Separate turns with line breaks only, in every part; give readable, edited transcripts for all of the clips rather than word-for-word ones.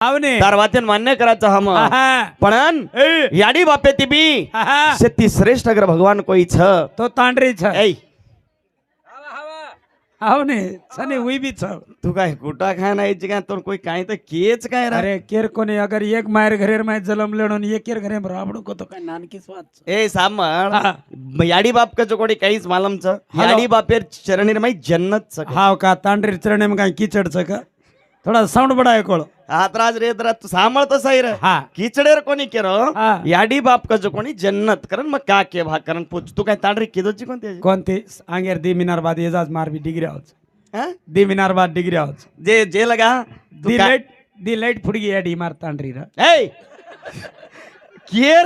आवने
तार वाचन मान्य करायचं हम पण याडी बापे ती बी शेती श्रेष्ठ अगर भगवान कोई छ
तो तांडरी छ
ऐ
आवने सने हुई भी छ
तू काय कुटा खाय नाही काय तो कोई काय तर केच काय रे
अरे केर कोणी अगर एक मायर घरेर माय जलम लेणो एक केर घरे राबडो को तो काय नानकी स्वाद छ
ए सामळ याडी बाप का जो कोणी काहीच मालम छ याडी बापेर चरणीर माई जन्नत छ
हाव का तांडरी चरणे में काय कीचड़ छ का थोड़ा साउंड बढ़ाए कोळ
आत्राज रे तर तू सांभाळ तर सही रे
हा
किचडेर कोणी केरो याडी बाप का जो कोणी जन्नत करन मग का के भा करन पूछ तू काय तांडरी किदोची कोणती
कोणती आंगेर दी मिनार बाद एजाज मार भी डिग्री आहोच
हां
दी मिनार बाद डिग्री आहोच
जे जे लगा
दी लाइट फुट गई एडी मार तांडरी रा
ए केर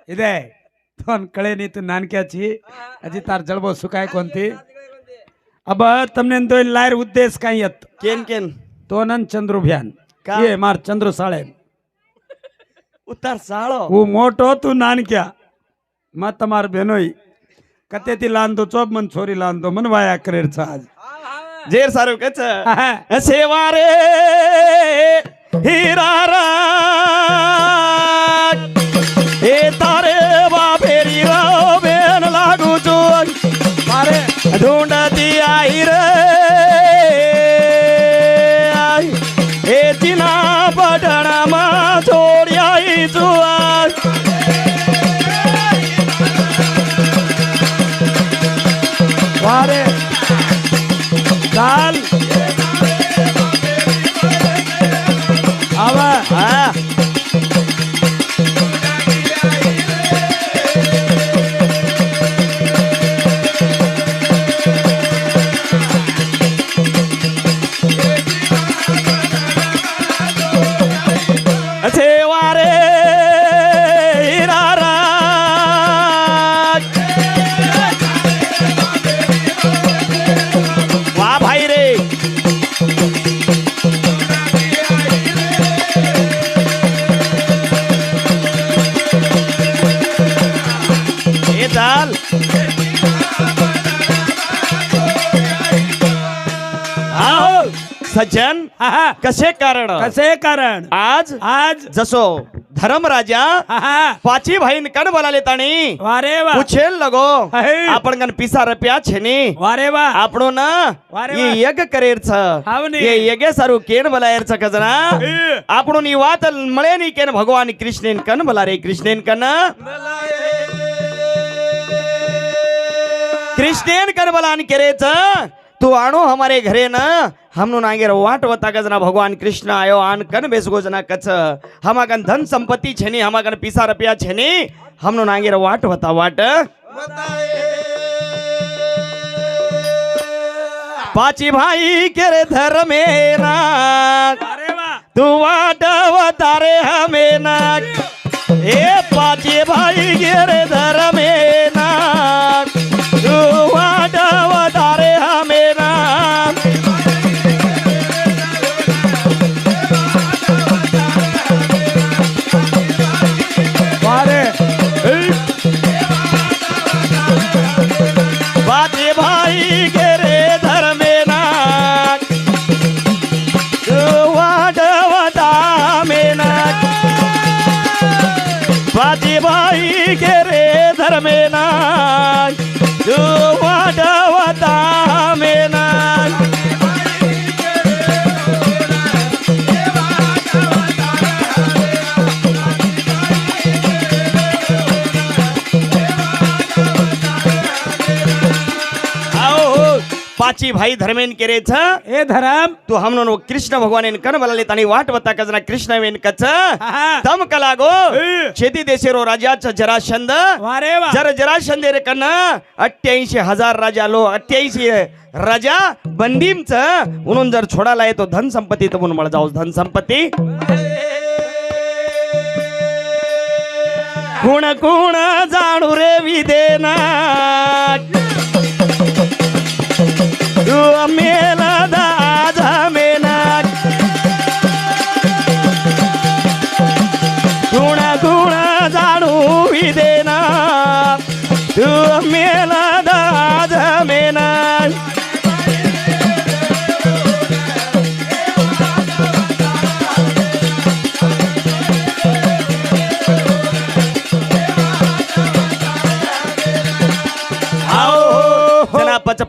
इदे तोन कळे नी तू नानक्याची अजी तार जळबो सुकाय कोणती अब तमने तो लायर उद्देश काय यत
केन केन
तो नन चंद्रुभ्यान
का?
ये मार चंद्र साळे
उतार साळो
वो मोटो तू नानक्या म तमार बेनोई कते ती लांदो चोप मन छोरी लांदो मन वाया करेर छ आज
जेर सारू कच सेवा रे हिरारा ए तारे बापेरी रो बेन लागू चो
अरे
ढूंढती आई रे ए तिना पटणा मा छोड़ी आई जुआन
वारे चाल आवा
हाँ सेवा रे हिरारा वाह भाई रे ये चाल आओ सज्जन कसे कारण आज जसो धर्मराजा पाची भाईन कण बोलाले ताणी
वारे वा
पूछेल लगो
आहे.
आपण गण पिसा रप्या छेनी
वारे वा
આપણો ના
વારે
ये
વા.
यज्ञ करेर छ
આવને.
ये यज्ञ सारू केन बोलायर छ कजना આપણો ની વાત મળે ની કેન ભગવાન કૃષ્ણેન કન બોલા રે કૃષ્ણેન કન कृष्णेन कर बलान करे छ तू आणो हमारे घरे न हमनो नागेर वाट वता गजना भगवान कृष्ण आयो आन कन बेसगो जना कछ हमागन धन संपत्ति छेनी हमागन पिसा रुपया छेनी हमनो नागेर वाट वता वाट पाची भाई केरे धर्मेना
वारे वा
तू वाट वतारे हमेना ए पाची भाई केरे धर्मेना तू वाट वतारे हमेना
वारे
पाची भाई केरे धर्मेना तू वाट वता मेना पाची भाई केरे धर्मेना तू वाट वता मेना आओ पाची भाई धर्मेन केरे छ
ए धरम
तू हमनो कृष्ण भगवान कन बलाले तानी वाट वता कजना कृष्ण वेन कच तम कलागो छेती देशेरो राजा छ जरासंध
वारे वा
जरासंध रे कन 88,000 राजा लो 88 राजा बंदीम छ म्हणून जर छोडाला येतो धन संपत्ती तर म्हणून मला जाऊ धन संपत्ती कुण कुण जाणू रे विदेना तू मेला दाज मेना गुण गुण जाणू विदेना तू मेला दाज मेना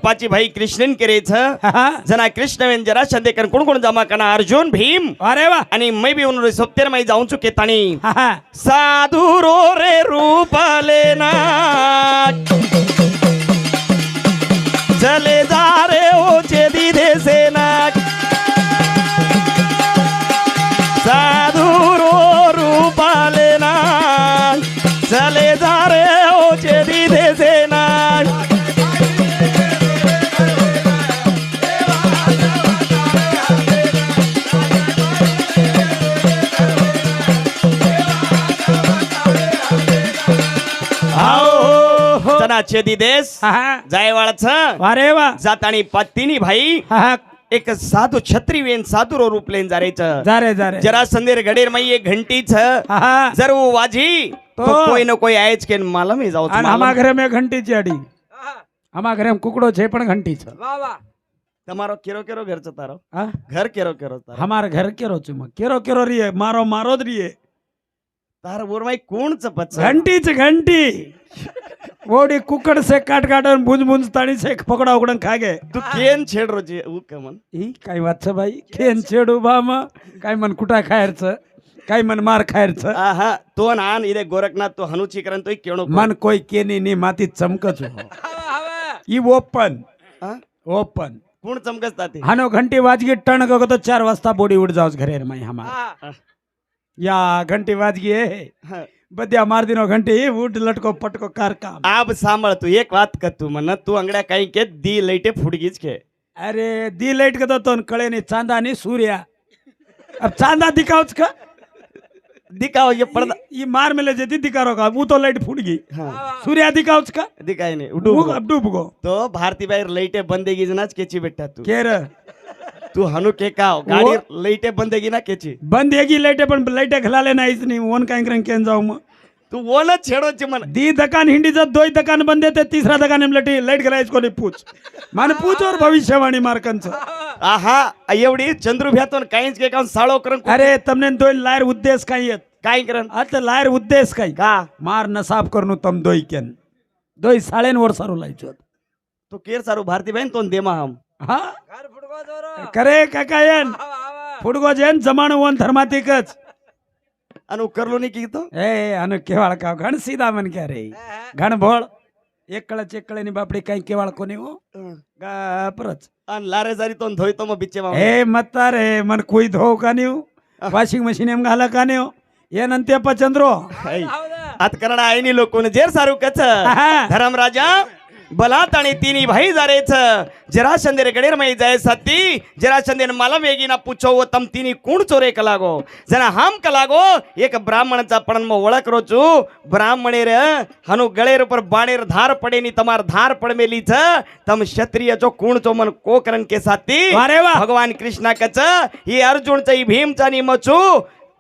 संपाची भाई कृष्णन केरेच
हा.
जना कृष्णवेन जरा शंदेकर कोण कोण जमा कना अर्जुन भीम
अरे वा
आणि मै बी उन्होंने सोप्तेर मै जाऊन चुके ताणी
हा.
साधु रो रे रूप लेना चले जा रे ओ चेदी दे सेना साधु रो रूप लेना चले जा रे ओ चेदी दे सेना
हो.
जना चेदी देश
हा.
जायवाळच
अरे वा
जातानी पत्तीनी भाई
हा.
एक साधू छत्री वेन साधू रो रूप लेन जारेच
जा रे जा रे
जरा संदेर गडेर मई एक घंटी छ
हा.
जर वो वाजी तो कोई न कोई आयज के मालूम ही जाओ
અને આમા ઘરે મેં ઘંટી છે અડી આમા ઘરે કુકડો છે પણ ઘંટી છે
તમારો કેરો કેરો ઘર છે તારો
હા
ઘર કેરો કેરો તારો
અમાર ઘર કેરો છે કેરો કેરો રીએ મારો મારો જ રીએ
તાર બોરમાઈ કોણ છે પછ
ઘંટી છે ઘંટી ઓડી કુકડ છે કાટ કાટ બુંજ બુંજ તાણી છે પકડા ઉકડન ખાગે
તું કેન છેડરો છે ઉ કમન
ઈ કાઈ વાત છે ભાઈ કેન છેડુ બામાં કાઈ મન કુટા ખાયર છે કાઈ મન માર ખાયર છે
આહા તો નાન ઇરે ગોરખનાથ તો હનુચી કરન તોય કેણો
મન કોઈ કેની ની માતી ચમક છું ઈ ઓપન
હા
ઓપન
કોણ ચમકસતાતી
હાનો ઘંટી વાજગી ટણ ગયો તો 4 વાજતા બોડી ઉડ જાવ ઘરે માં હમાર યા ઘંટી વાજગી
હા.
બદ્યા માર દીનો ઘંટી ઉડ લટકો પટકો કાર કામ
આબ સાંભળ તું એક વાત કર તું મને તું અંગડા કઈ કે દી લઈટે ફૂડગી જ કે
અરે દી લાઈટ કદો તો કળે ની ચાંદા ની સૂર્યા अब चांदा दिखाओच का
दिखाओ ये पर्दा
ये मार मिले जे दिकारो का वो तो लाइट फूट गई
हाँ
सूर्या दिखाओच का
दिखाई नहीं डूब
अब डूब गो
तो भारती बाहेर लाईटे बंदेगी जनाच केची बेटा तू
केर
तू हनु के काव गाडी लाईटे बंदेगी ना केची
बंद येगी लाइटे पण लाइटे खलाले नाहीच नाही ओन काय करन केन जाऊ मग
तू ओला छेडो चे मन
दी दुकान हिंडी जत दोई दुकान बंद येते तीसरा दुकान में लटी लाइट खलायच कोणी पूछ माने पूछ और भविष्यवाणी मार्कन
आहा एवढी चंद्रू भ्यातून काहीच के काम साळो करन
अरे तमने दोई लायर उद्देश काय येत
काय करन
आता लायर उद्देश काय
का
मार नसाफ करनु तम दोई केन दोई साळेन वर सारू लायचो
तो केर सारू भारती बहन तो देमा हम
हा करे काकायन फुडगो जेन जमाण वन धर्मातिकच
अनु करलो नहीं की तो
ए अनु केवाळ का घण सीधा मन क्या रे घण भोळ एकळ चेकळे ની બાપડી કઈ કેવાળ કોની હો ગાપરચ
अन लारे जारी तो धोई तो म बिचे मा
ए मत्ता रे मन कोई धो कानी हो वॉशिंग मशीन एम घाला कानी हो ಏನಂತೆ ಪಚಂದ್ರು
आत करडा आईनी लोकोन जेर सारू कच धर्मराजा बलाताणी तिनी भाई जारेच जरा शंदेर गडेर मई जाय सती जरा शंदेर मला वेगीना पूछो व तम तिनी कोण चोरे कलागो जना हम कलागो एक ब्राह्मणचा पण म ओळख रोचू ब्राह्मणेर हनु गळेर पर बाणेर धार पडेनी तमार धार पडमेली छ तम क्षत्रिय जो कोण चो मन कोकरन के साथी
अरे वाह
भगवान कृष्णा कच ही अर्जुन च भीम चा नि मचू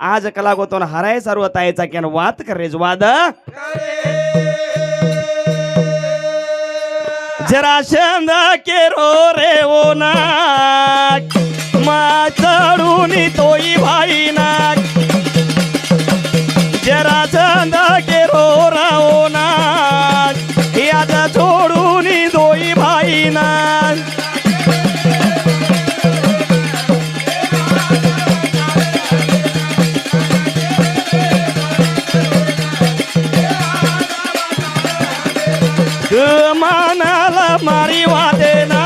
आज कलागो तो हराय सारू अतायचा केन वात कर रे वाद जरा शंद के रो रे ओ नाक मा चढूनी तोई भाई नाक जरा शंद के रो राओ नाक याद छोडूनी तोई भाई नाक मानाला मारी वादेना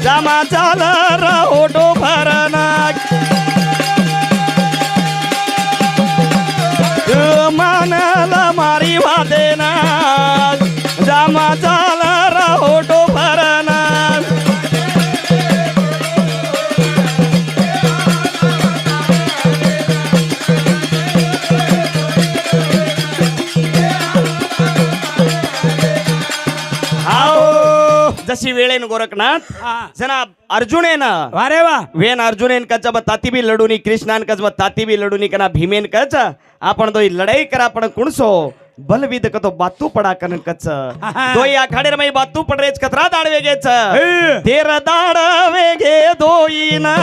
जमा चाल रहोटो भरना मानाला मारी वादेना जमा चाल रहोटो भरना जशी वेळेन गोरखनाथ जना अर्जुनेन
अरे वा
वेन अर्जुनेन कच ताती बी लडूनी कृष्णान कच ताती बी लडूनी कना भीमेन कच आपण दोई लढाई करा पण कुणसो बलविद कतो बातू पडा कन कच दोई आखाडेर मई बातू पडरेच कतरा दाड वेगेच तेर दाड वेगे दोई ना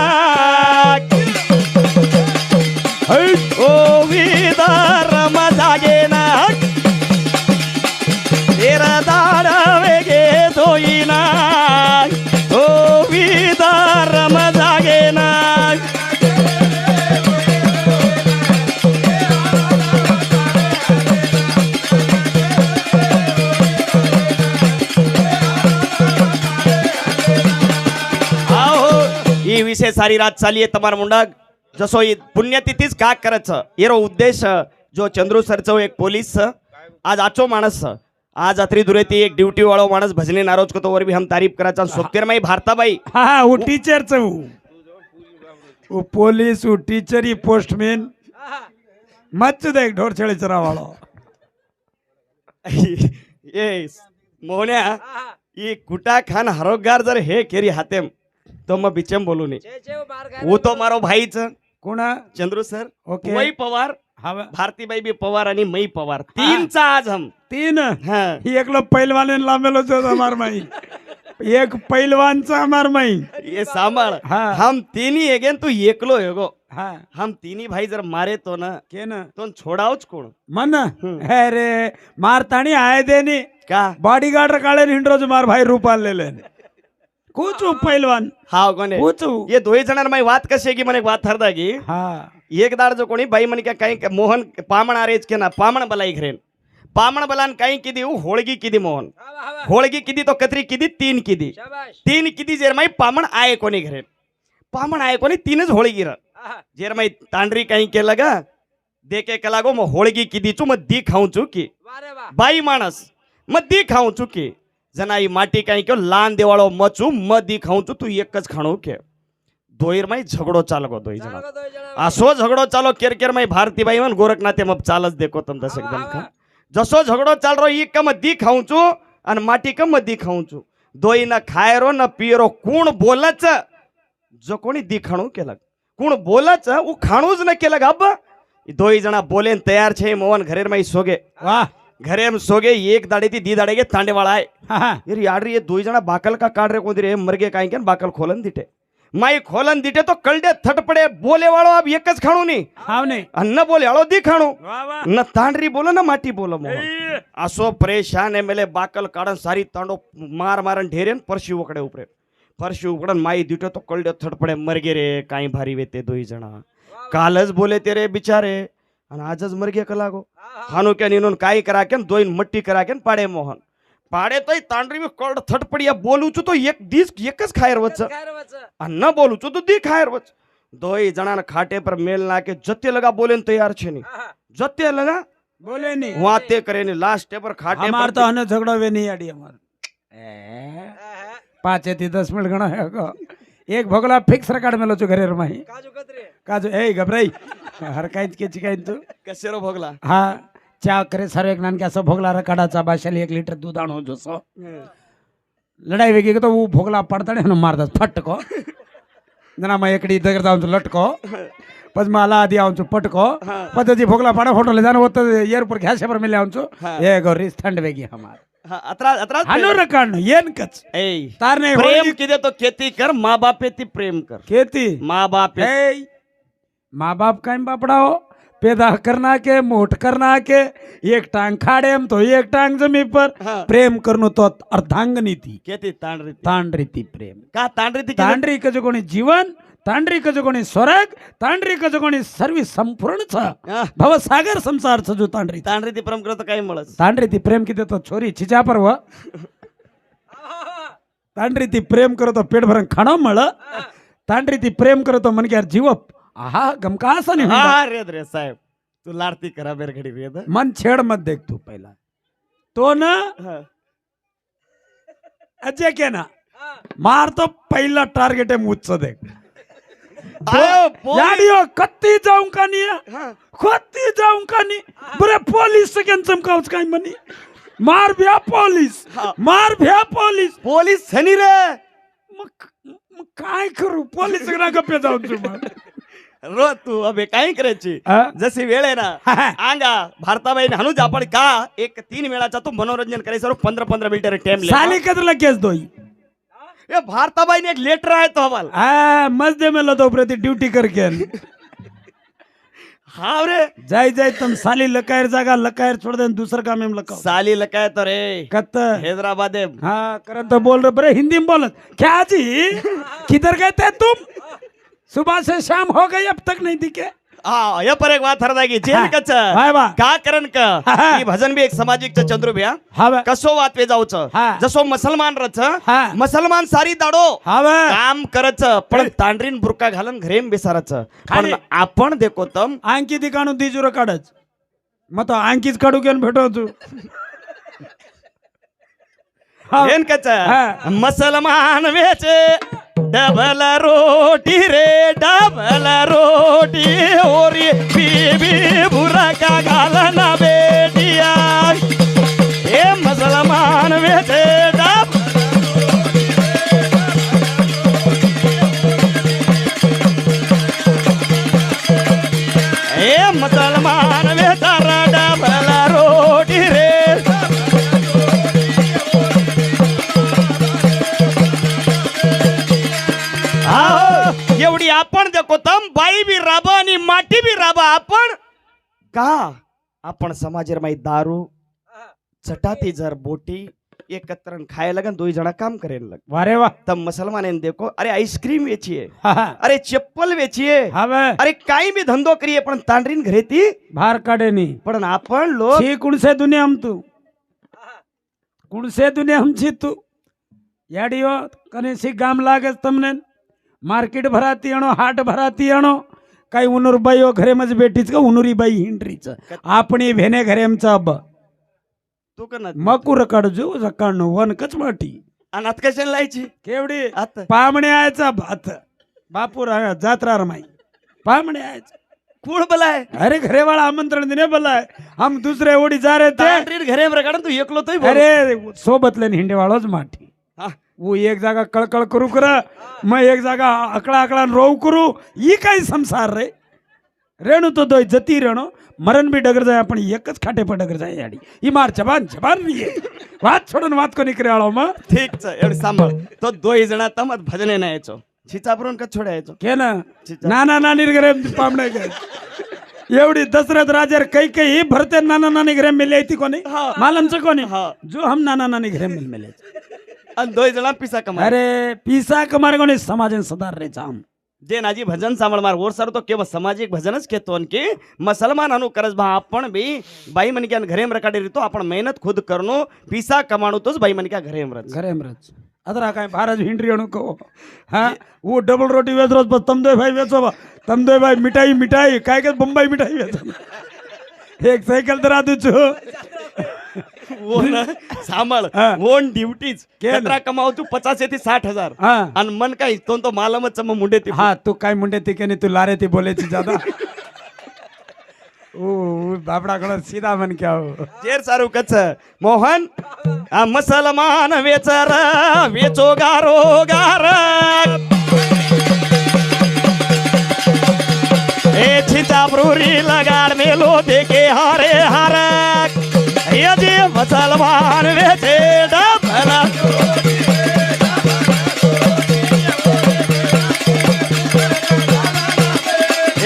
ओ विदार मजागे ना तेर दाड वेगे ಈ વિશે સારી રાત ચાલીએ તમારા મુંડા જસો એ પુણ્યતિથિ જ કાક કરે છે એરો ઉદ્દેશ જો ચંદ્રુ સર છે એક પોલીસ છે આજ આચો માણસ છે आज अत्री दुरेती एक ड्यूटी वाळो माणस भजने नारोज को तो वर भी हम तारीफ कराचा सोप्तेर माई भारताबाई
हा वो टीचर च वो पोलीस वो teacher he postman much they एक ढोर छेड़ी चरा वाळो
ये मोहन्या ये कुटा खान हरोगार जर हे केरी हातेम तो मैं बिचम बोलू नहीं वो तो मारो भाई च
कोणा
चंद्रू सर
ओके.
वही पवार
हा
भारतीबाई बी पवार आणि मई पवार तीन चा आज हम
तीन
हाँ
एकलो पहिलवान लांबेलो छो हमार माई एक पहिलवान चा हमार माई
ये सांभाळ
हाँ.
हम तीनी एगेन तू एकलो हेगो
हा
हम तीनी भाई जर मारे तो ना
के ना
तो छोडावच कोण
मन अरे मारताणी आए देनी
का
बॉडीगार्ड काळे हिंडरोज मार भाई रूपाल लेले कूचू पहिलवान
हा कोणे
कूचू
ये दोही जणांना माई वात कशी आहे की મને એક વાત થરदा की
हा
एक दाड जो कोणी बाई म्हणे का काही मोहन पामण आरेज के ना पामण बलाई घरेन पामण बलान काही किदी होळगी किदी मोहन होळगी किदी तो कतरी किदी तीन किदी जेर माई पामण आये कोणी घरेन पामण आये कोणी तीनच होळगी र जेर माई तांडरी काही केलं गा देके कलागो मग होळगी किदीचू मग दी खाऊन चुकी बाई माणस मग दी खाऊन चुकी जना ई माटी काही क्यो लान देवाळो मचू मग दी खाऊन तू एकच खाणू के दोईर माई झगडो चालगो दोई जना असो झगडो चालो केर केर माई भारतीबाई मन गोरखनाथे मग चालच देखो तम दस एकदम खा जसो झगडो चाल रो ई कम दी खाऊं छू आणि माटी कम दी खाऊं छू दोई न खायरो न पियरो कोण बोलच जो कोणी दी खाणू केलं कोण बोलच उ खाणूच न केलं गब दोई जना बोलेन तयार छे मोहन घरेर माई सोगे
वाह
घरे में सोगे एक दाड़े थी दी दाड़े के तांडे वाला है
हा
यार यार ये दो जना बाकल का काट रे को रे मरगे काई के बाकल खोलन दिटे माई खोलन दिटे तो कलडे थट पड़े बोले वालो अब एकच खाणू नहीं
हाव नाही
अन्न बोले वालो दी खाणू
वाह वाह
न तांडरी बोलो ना माटी बोलो मोहन असो परेशान है मेले बाकल काढन सारी तांडो मार मारन ढेरेन परशी उकडे उपरे परशी उकडन माई दिटे तो कलडे थट पड़े मरगे रे काई भारी वेते दोई जना कालच बोले तेरे बिचारे आणि आजच मरगे कलागो हानो क्या नीनोन काई करा के दोइन मट्टी करा के पाडे मोहन पाडे तो तांडरी में कलड थट पड़िया बोलू छु तो एक दिस एकच खायर वच अन्न बोलू छु तो दी खायर वच दोई जणान खाटे पर मेल ना के जत्ते लगा बोलेन तैयार छे नी जत्ते लगा
बोले नहीं
वाते करे नी लास्ट पर खाटे
हमार
पर
तो हने झगड़ो वे नहीं आड़ी हमार 5 થી 10 मिनिट गणा है को एक भोगला फिक्स रकाड मेलो छु घरे रमाही काजू ए घबराई हर काईच के चिकाई तू
कसेरो भोगला
हा चा करे सर्व एक नान के असं भोगला रकाडाचा बाशाली 1 लिटर दूध आणो जोसो लड़ाई वेगी तो वो भोगला पडताने हन मारदा फटको जना मैं एकडी दगर जाऊन लटको पज मला आधी आऊन पटको पद्धती भोगला पाडा फोटो ले जानो होत एअरपोर्ट घ्याशे पर मिले आऊन ए गोरीस थंड वेगी हमार
हाँ अतरा अतरा
हनो रकाड येन कच
ए
तार नहीं
प्रेम किदे तो खेती कर माँ बाप ती प्रेम कर
खेती
माँ बाप
ए माँ बाप का बापड़ा हो पैदा करना के मोट करना के एक टांग खाड़े हम तो एक टांग जमी पर
हाँ।
प्रेम करनो तो अर्धांगनी थी
खेती तांडरी
तांडरी थी प्रेम
का तांडरी थी
तांडरी का जो कोणी जीवन तांडरी का जो कोणी स्वर्ग तांडरी का जो कोणी सर्व संपूर्ण छ
हाँ।
भवसागर संसार छ जो तांडरी
तांडरी ती प्रेम करत काही मळस
तांडरी थी प्रेम किती तो छोरी छिचा पर व तांडरी थी प्रेम करो तो पेट भरण खाणो मळ तांडरी थी प्रेम करो तो मन के यार जीव आहा गमका असं नाही होणार.
हाँ रेद रे साहेब तू लाडती करा बेर घडी रेद
मन छेड़ मत देख तू पहला तो ना
हाँ।
अजय के ना मार तो पहिला टार्गेट है मुझसे देख
आओ, पोलीस-
याडियो कत्ती जाऊं का नहीं
हाँ।
कत्ती जाऊं का नहीं बरे पोलीस से केन चमकावच काय मनी मार भ्या पोलीस
हाँ।
मार भ्या पोलीस
पोलीस छनी रे
मग काय करू पोलीस ना गप्पे जाऊन तुम्हाला
रो तू अबे काही करायची जशी वेळ आहे ना आंगा भारताबाई हानूच आपण का एक 3 वेळाचा तो मनोरंजन करायचं 15-15 मिनिट टाइम
साली कदला केस दोई
ये भारताबाई एक लेटर आहे तो हवाल
मजदे में लो तो प्रति ड्यूटी करके
हाँ रे
जाय जाय तुम साली लकायर जागा लकायर छोड़ दे दूसरा काम में लकाओ
साली लकाय तो रे
कत
हैदराबाद है
हाँ करन तो बोल रहे बरे हिंदी में बोलत क्या जी किधर गए थे तुम सुबह से शाम हो गई अब तक नहीं दिखे
या पर एक વાત હરદાગી જેન કચ
वाय वा
का करण क
हा.
ही भजन बी एक सामाजिक च चंद्रू भ्या
हा वा
कसो वात वे जाऊच
हा.
जसो मुसलमान रच
हा.
मुसलमान सारी दाडो
हा वा
काम करच पण तांडरीन बुरका घालून घरेम बेसारच पण
खाली.
आपण देखो तम
अंकी ती काढून तिजुर काढच मग तो अंकीच काढू घेऊन भेटव तू हा.
ಏನ್ ಕಚ್ಚ
ಹಾ.
ಮುಸಲ್ಮಾನ್ ವೇಚೆ ಡಬಲ ರೋಟಿ ರೇ ಡಬಲ ರೋಟಿ ಓರಿ ಬೀಬಿ ಬುರಕ ಗಾಲನ ಬೇಟಿಯ ಏ ಮುಸಲ್ಮಾನ್ ವೇಚೆ ಏ ಮುಸಲ್ಮಾನ್ ವೇಚರ ಡಬಲ ರೋಟಿ ರೇ एवढी आपण देखो तम बाई बी राबा आणि माटी बी राबा आपण का आपण समाजरमाई दारू चटाती जर बोटी एकत्र खायला लगन दोई जणा काम करेन लग
वारे वा
तम मुसलमान देखो अरे आईस्क्रीम वेचिए
हा, हा.
अरे चप्पल वेचिए
हा वा
अरे काही बी धंदो करिए पण तांडरीन घरे ती
बाहेर काढे नी
पण आपण लोक
छी कुणसे दुनिया हम तू कुणसे दुनिया हमची तू याडियो कने सी गाम लागेच तमने मार्केट भराती आणो हाट भराती आणो काही उनुर बाई हो घरे मज बेटीच का उनुरी बाई हिंडरीच आपणी भेने घरे आमचा अब
तू का
मकुर काढजो सकाळनो वनकच माटी
अनाथ कशाला लायची
केवढी
आता
पामणे आयचा भात बापूर जात्रा रमाई पामणे आयचा
कुळ बलाय
अरे घरे वाला आमंत्रण देने बोला है हम दूसरे ओडी जा रहे थे
तांडरीन घरे रगाडन तू एकलो तोय
अरे सोबतले हिंडे वालोच माठी
हा.
वो एक जागा कळकळ करू कर मग एक जागा अकळा अकळा रोव करू ही काही संसार रे रेणू तो दोय जती रेणो मरण बी डगर जाय आपण एकच खाटे पर डगर जाय याडी ही मार जबान जबान रिये वात सोडून वात को निकरे आलो मग
ठीक छ एवढी सांभाळ तो दोई जणा तमत भजने नाही यायचो छिचापरून का छोडायचो
के ना नाना नानी घरे पामणे गे एवढी दशरथ राजर काही भरते नाना नानी घरे मिले ती कोणी
हा.
मालमचं कोणी
हा.
जो हम नाना नानी घरे मिले
आणि दोई जणा पिसा कमा
अरे पीसा कमार कोणी समाजन सदार रे जाम
जे नाजी भजन सांभाळ मार ओर सर तो केवळ सामाजिक भजनच घेतो की मुसलमान अनु करस भा आपण बी बाई मन के घरे रकाडे रितो आपण मेहनत खुद करनो पिसा कमाणो तोच बाई मन के घरे मरच
घरे मरच अदरा काय भारत हिंड्री अणु को हाँ वो डबल रोटी वेच रोज बस तम दो भाई वेचो बा तम दो भाई मिठाई मिठाई काय के बम्बई मिठाई वेचो एक सायकल दरा दुचो
वो ना सांभाळ
हा.
ओन ड्युटीज
केलं.
कतरा कमाव तू 50 ते 60,000
हाँ
आणि मन काय तो मालमच मुंडे ते
हाँ तू काय मुंडे ती के नहीं तू लारे ती बोले ची ज्यादा ओ बापड़ा कलर सीधा मन क्या हो
जेर सारू कच मोहन आ मुसलमान वेचर वेचो गारो गार ए छिता ब्रूरी लगाड मेलो देखे हारे हार यदि मुसलमान वेचे डबला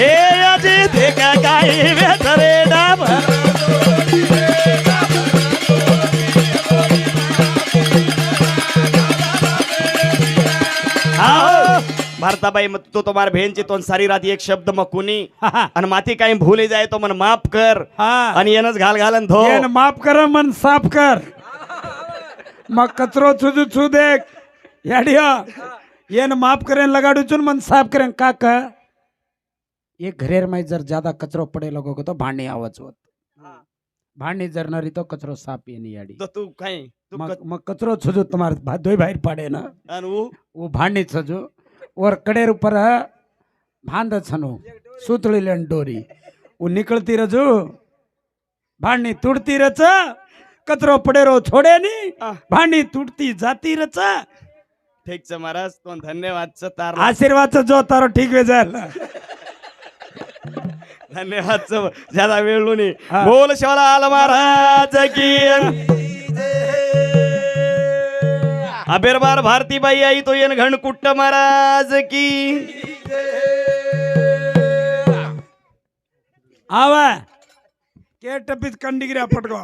ए यदि देखा काही वेचरे डबला भारताबाई मग तो तुम्हार बहनची तो सारी रात एक शब्द मग कुणी आणि माती काही भूले जाय तो मन माफ कर
हाँ
आणि येनच घाल घालन धो
येन माफ कर मन साफ कर मग कचरो छुजू छू देख याडिया येन माफ करेन लगाडू चुन मन साफ करेन काका एक घरेर में जर ज्यादा कचरो पडे लोगों को तो भांडी आवाज होत भांडी जर नरी तो कचरो साफ येनी याडी
तो तू काही तू
मग कचरो छुजू तुम्हारे दोई बाहर पड़े ना
आणि
वो भांडी छजू और कडेर ऊपर भांद छनो सुतली लेन डोरी वो निकलती रजू भांडी तुड़ती रच कचरो पड़े रो छोड़े नी भांडी तुड़ती जाती रच
ठीक छ महाराज तो धन्यवाद छ तार
आशीर्वाद च जो तारो ठीक वे जाल
धन्यवाद छ ज्यादा वेळ लोनी
हा.
बोल शिवलाल महाराज की अबेरबार भारती बाई आई तो येन घणकुट्ट महाराज की
आवा के टपीच कंडी गिरा पटको